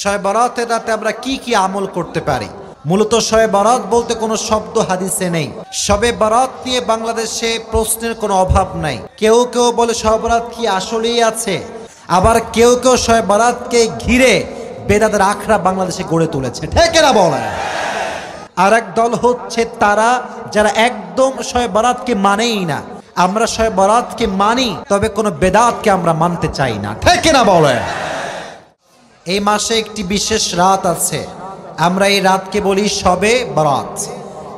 শবে বরাতের রাতে আমরা কি কি আমল করতে পারি? মূলত শবে বরাত বলতে কোনো শব্দ হাদিসে নেই। শবে বরাত নিয়ে বাংলাদেশে প্রশ্নের কোনো অভাব নাই। কেউ কেউ বলে শবে বরাত কি আসলেই আছে, আবার কেউ কেউ শবে বরাতকে ঘিরে বেদাতের আখড়া বাংলাদেশে গড়ে তুলেছে, ঠিক না বলেন? আর এক দল হচ্ছে তারা যারা একদম শবে বরাতকে মানেই না। আমরা শবে বরাতকে মানি, তবে কোনো বেদাতকে আমরা মানতে চাই না, ঠিক না বলেন? এই মাসে একটি বিশেষ রাত আছে, আমরা এই রাতকে বলি শবে বরাত,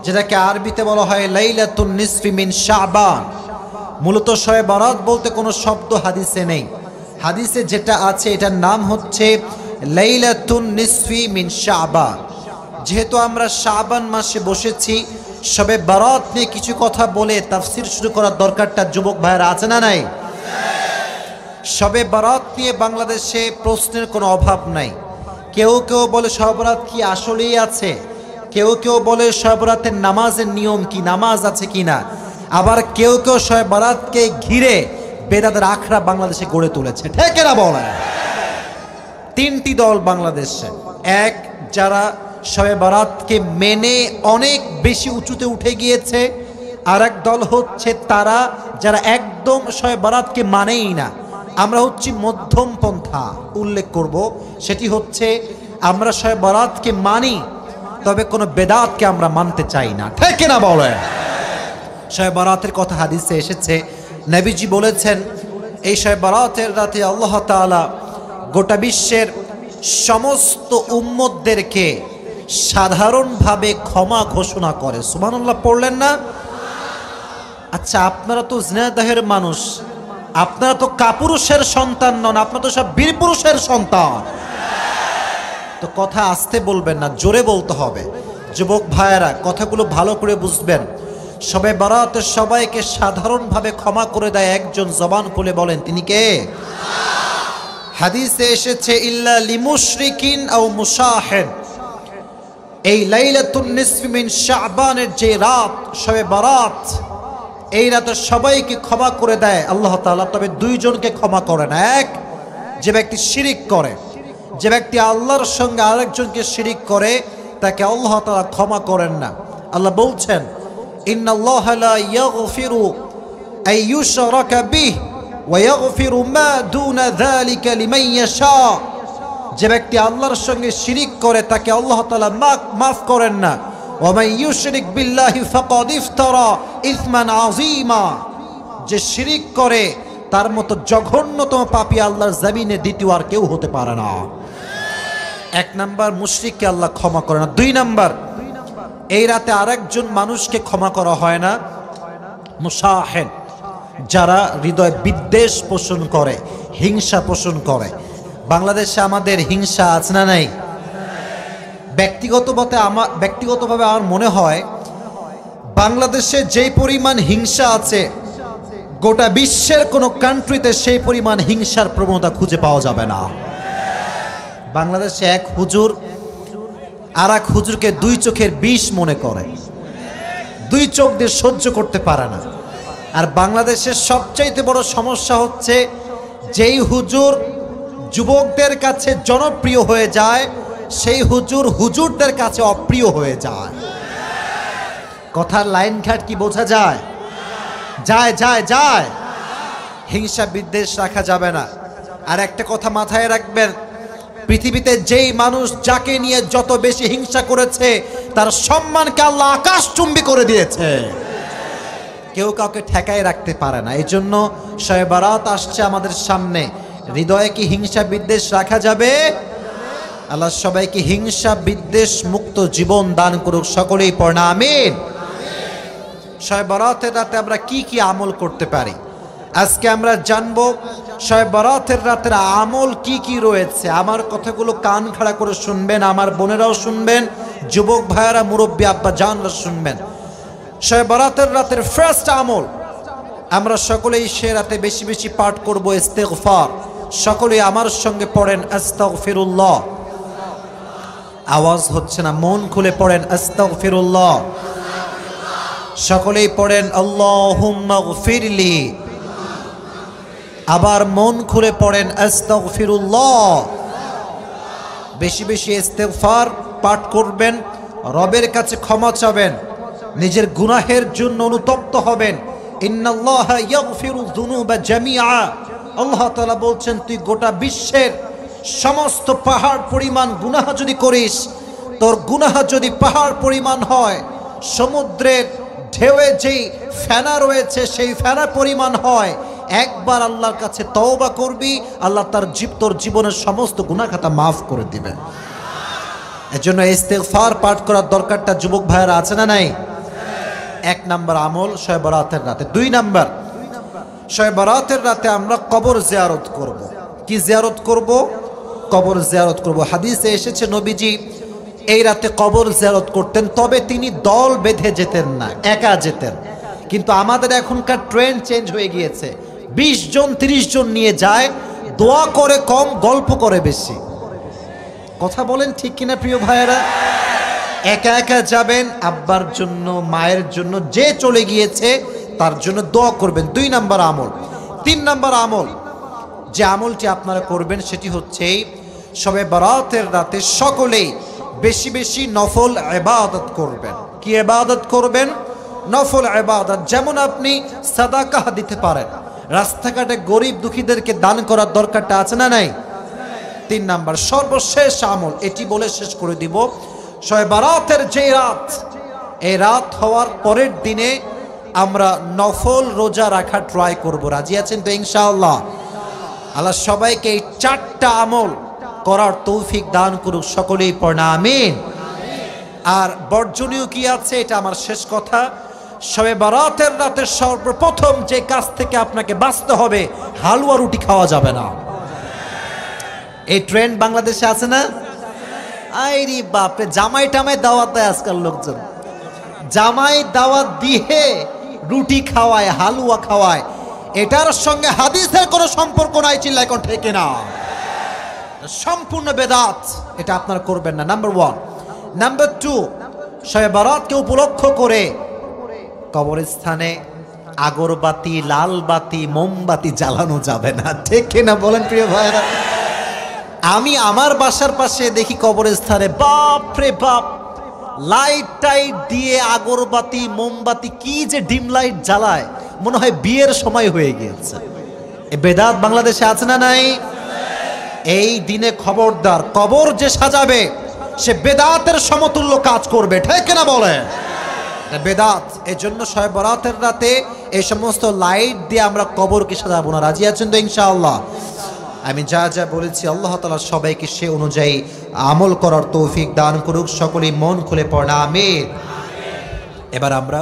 যেটাকে আরবিতে বলা হয় লাইলাতুন নিসফি মিন শাবান। মূলত শবে বরাত বলতে কোনো শব্দ হাদিসে নেই। হাদিসে যেটা আছে এটার নাম হচ্ছে লাইলাতুন নিসফি মিন শাবান। যেহেতু আমরা শাবান মাসে বসেছি, শবে বরাত নিয়ে কিছু কথা বলে তাফসীর শুরু করার দরকারটা যুবক ভাইয়েরা আছে না নাই? শবে বরাত নিয়ে বাংলাদেশে প্রশ্নের কোনো অভাব নাই। কেউ কেউ বলে শবে বরাত কি আসলেই আছে, কেউ কেউ বলে শবে বরাতের নামাজের নিয়ম কি, নামাজ আছে কিনা, আবার কেউ কেউ শবে বরাতকে ঘিরে বেদাতের আখড়া বাংলাদেশে গড়ে তুলেছে, ঠিক না বলেন? তিনটি দল বাংলাদেশে। এক, যারা শবে বরাতকে মেনে অনেক বেশি উঁচুতে উঠে গিয়েছে। আর এক দল হচ্ছে তারা যারা একদম শবে বরাতকে মানেই না। আমরা হচ্ছি মধ্যম পন্থা উল্লেখ করব, সেটি হচ্ছে আমরা শবে বরাতকে মানি, তবে কোনো বেদাতকে আমরা মানতে চাই না, ঠিক না বলেন? শবে বরাতের কথা হাদিসে এসেছে, নবীজি বলেছেন এই শবে বরাতের রাতে আল্লাহ তাআলা গোটা বিশ্বের সমস্ত উম্মতদেরকে সাধারণভাবে ক্ষমা ঘোষণা করে। সুবহানাল্লাহ পড়লেন না? আচ্ছা, আপনারা তো জিনাদাহের মানুষ, আপনারা তো কাপুরুষের সন্তান নন, আপনারা তো সব বীর পুরুষের সন্তান। তো কথা আস্তে বলবেন না, জোরে বলতে হবে। যুবক ভাইয়েরা কথাগুলো ভালো করে বুঝবেন। শবে বরাতে সবাইকে সাধারণভাবে ক্ষমা করে দেয় একজন, জবান খুলে বলেন তিনি কে? হাদিসে এসেছে ইল্লা লিমুশরিকিন আও মুশাহিদ। এই লাইলাতুন নিসফি মিন শাবানের যে রাত শবে বরাত, এই রাতে সবাইকে ক্ষমা করে দেয় আল্লাহ তাআলা, তবে দুইজনকে ক্ষমা করেন। এক, যে ব্যক্তি শিরিক করে, যে ব্যক্তি আল্লাহর সঙ্গে আরেকজনকে শিরিক করে তাকে আল্লাহ তাআলা ক্ষমা করেন না। আল্লাহ বলছেন ইন্নাল্লাহা লা ইয়াগফিরু আন ইউশরাকা বিহি ওয়া ইয়াগফিরু মা দুনা যালিকা লিমান ইয়াশা। যে ব্যক্তি আল্লাহর সঙ্গে শিরিক করে তাকে আল্লাহ তাআলা মাফ করেন না। ওয়া মান ইউশরিক বিল্লাহি ফাকাদ ইফতারা ইসমান আযীমা। যে শিরিক করে তার মতো জঘন্যতম পাপী আল্লাহর জমিনে দ্বিতীয় আর কেউ হতে পারে না। এক নাম্বার, মুশরিককে আল্লাহ ক্ষমা করে না। দুই নাম্বার, এই রাতে আরেকজন মানুষকে ক্ষমা করা হয় না, মুশাহিদ, যারা হৃদয় বিদ্বেষ পোষণ করে, হিংসা পোষণ করে। বাংলাদেশে আমাদের হিংসা আছে না নাই? ব্যক্তিগতভাবে আমার মনে হয় বাংলাদেশে যেই পরিমাণ হিংসা আছে, গোটা বিশ্বের কোনো কান্ট্রিতে সেই পরিমাণ হিংসার প্রবণতা খুঁজে পাওয়া যাবে না। বাংলাদেশে এক হুজুর আর এক হুজুরকে দুই চোখের বিষ মনে করে, দুই চোখ দিয়ে সহ্য করতে পারে না। আর বাংলাদেশের সবচাইতে বড় সমস্যা হচ্ছে যেই হুজুর যুবকদের কাছে জনপ্রিয় হয়ে যায়, সেই হুজুর হুজুরদের কাছে অপ্রিয় হয়ে যায়। কথার লাইন ঘাট কি বোঝা যায়? যায় যায় যায়। হিংসা বিদ্বেষ রাখা যাবে না। আর একটা কথা মাথায় রাখবেন, পৃথিবীতে যেই মানুষ যাকে নিয়ে যত বেশি হিংসা করেছে তার সম্মানকে আল্লাহ আকাশচুম্বী করে দিয়েছে। কেউ কাউকে ঠেকায় রাখতে পারে না। এই জন্য শবে বরাত আসছে আমাদের সামনে। হৃদয়ে কি হিংসা বিদ্বেষ রাখা যাবে? আল্লাহ সবাইকে হিংসা বিদ্বেষ মুক্ত জীবন দান করুক, সকলেই পড়না আমিন। শবে বরাতের রাতে আমরা কি কি আমল করতে পারি আজকে আমরা জানবো। শবে বরাতের রাতের আমল কি কি রয়েছে। আমার কথাগুলো কান খাড়া করে শুনবেন, আমার বোনেরাও শুনবেন, যুবক ভাইয়েরা, মুরব্বী আব্বা জানরা শুনবেন। শবে বরাতের রাতের ফার্স্ট আমল, আমরা সকলেই সে রাতে বেশি বেশি পাঠ করব ইস্তিগফার। সকলেই আমার সঙ্গে পড়েন আস্তাগফিরুল্লাহ। আওয়াজ হচ্ছে না, মন খুলে পড়েন আস্তাগফিরুল্লাহ। সকলেই পড়েন আল্লাহুম্মা গফিরলি। আবার মন খুলে পড়েন আস্তাগফিরুল্লাহ। বেশি বেশি ইস্তেগফার পাঠ করবেন, রবের কাছে ক্ষমা চাবেন, নিজের গুনাহের জন্য অনুতপ্ত হবেন। ইন্নাল্লাহা ইয়াগফিরুয যুনুবা জামিআ, আল্লাহ তাআলা বলছেন তুই গোটা বিশ্বের সমস্ত পাহাড় পরিমাণ গুনাহ যদি করিস, তোর গুনাহ যদি পাহাড় পরিমাণ হয়, সমুদ্রের ঢেউয়ে যেই ফেনা রয়েছে সেই ফেনা পরিমাণ হয়, একবার আল্লাহর কাছে তওবা করবি, আল্লাহ তোর জীবনের সমস্ত গুনাহ খাতা মাফ করে দিবেন। এজন্য ইস্তেগফার পাঠ করার দরকারটা যুবক ভাইয়েরা আছে না নাই? এক নাম্বার আমল শবে বরাতের রাতে। দুই নাম্বার, শবে বরাতের রাতে আমরা কবর জিয়ারত করব। কি জিয়ারত করব? কবর জিয়ারত করব। হাদিসে এসেছে নবীজি এই রাতে কবর জিয়ারত করতেন, তবে তিনি দল বেঁধে যেতেন না, একা যেতেন। কিন্তু আমাদের এখনকার ট্রেন্ড চেঞ্জ হয়ে গিয়েছে, 20 জন 30 জন নিয়ে যায়, দোয়া করে কম, গল্প করে বেশি। কথা বলেন ঠিক কিনা প্রিয় ভাইয়েরা? একা একা যাবেন, আব্বার জন্য, মায়ের জন্য, যে চলে গিয়েছে তার জন্য দোয়া করবেন। 2 নাম্বার আমল। 3 নাম্বার আমল, যে আমলটি আপনারা করবেন সেটি হচ্ছে শবে বরাতের রাতে সকলেই বেশি বেশি নফল ইবাদত করবেন। কি ইবাদত করবেন? নফল ইবাদত। যেমন আপনি সাদাকাহ দিতে পারেন, রাস্তাঘাটে গরিব দুঃখীদেরকে দান করার দরকারটা আছে না নাই? 3 নাম্বার সর্বশেষ আমল, এটি বলে শেষ করে দিব। শবে বরাতের যে রাত, এই রাত হওয়ার পরের দিনে আমরা নফল রোজা রাখা ট্রাই করব। রাজি আছেন তো ইনশাআল্লাহ? আল্লাহ সবাইকে এই 4টা আমল করার তৌফিক দান করুক, সকলেই পড়েন আমিন। আর বর্জনীয় কি আছে এটা আমার শেষ কথা। শবে বরাতের রাতে সর্বপ্রথম যে কাজ থেকে আপনাকে বাঁচতে হবে, হালুয়া রুটি খাওয়া যাবে না। এই ট্রেন্ড বাংলাদেশে আছে না? আইরি বাপরে, জামাই টামাই দাওয়াত দেয় আজকাল লোকজন, জামাই দাওয়াত দিয়ে রুটি খাওয়ায়, হালুয়া খাওয়ায়। এটার সঙ্গে হাদিসের কোনো সম্পর্ক নাই, চিল্লায় কোন ঠিক না? সম্পূর্ণ বেদাত, এটা আপনারা করবেন না। নাম্বার 1। নাম্বার 2, শবে বরাতকে উপলক্ষ করে কবরস্থানে আগরবাতি, লাল বাতি, মোমবাতি জ্বালানো যাবে না, ঠিক না বলেন প্রিয় ভাইরা? আমি আমার বাসার পাশে দেখি কবরস্থানে বাপরে বাপ, লাইট টাইট দিয়ে আগরবাতি, মোমবাতি, কি যে ডিম লাইট জ্বালায়, মনে হয় বিয়ের সময় হয়ে গিয়েছে। এ বেদাত বাংলাদেশে আছে না নাই? এই দিনে খবরদার, কবর যে সাজাবে সে বেদাতের সমতুল্য কাজ করবে, ঠিক না বলে? বেদাত। এই জন্য শবে বরাতের রাতে এই সমস্ত লাইট দিয়ে আমরা কবরকে সাজাবো না। রাজি আছেন তো ইনশাআল্লাহ? আমি যা যা বলেছি আল্লাহ তাআলা সবাইকে সে অনুযায়ী আমল করার তৌফিক দান করুক, সকলেই মন খুলে পড়া আমিন। এবার আমরা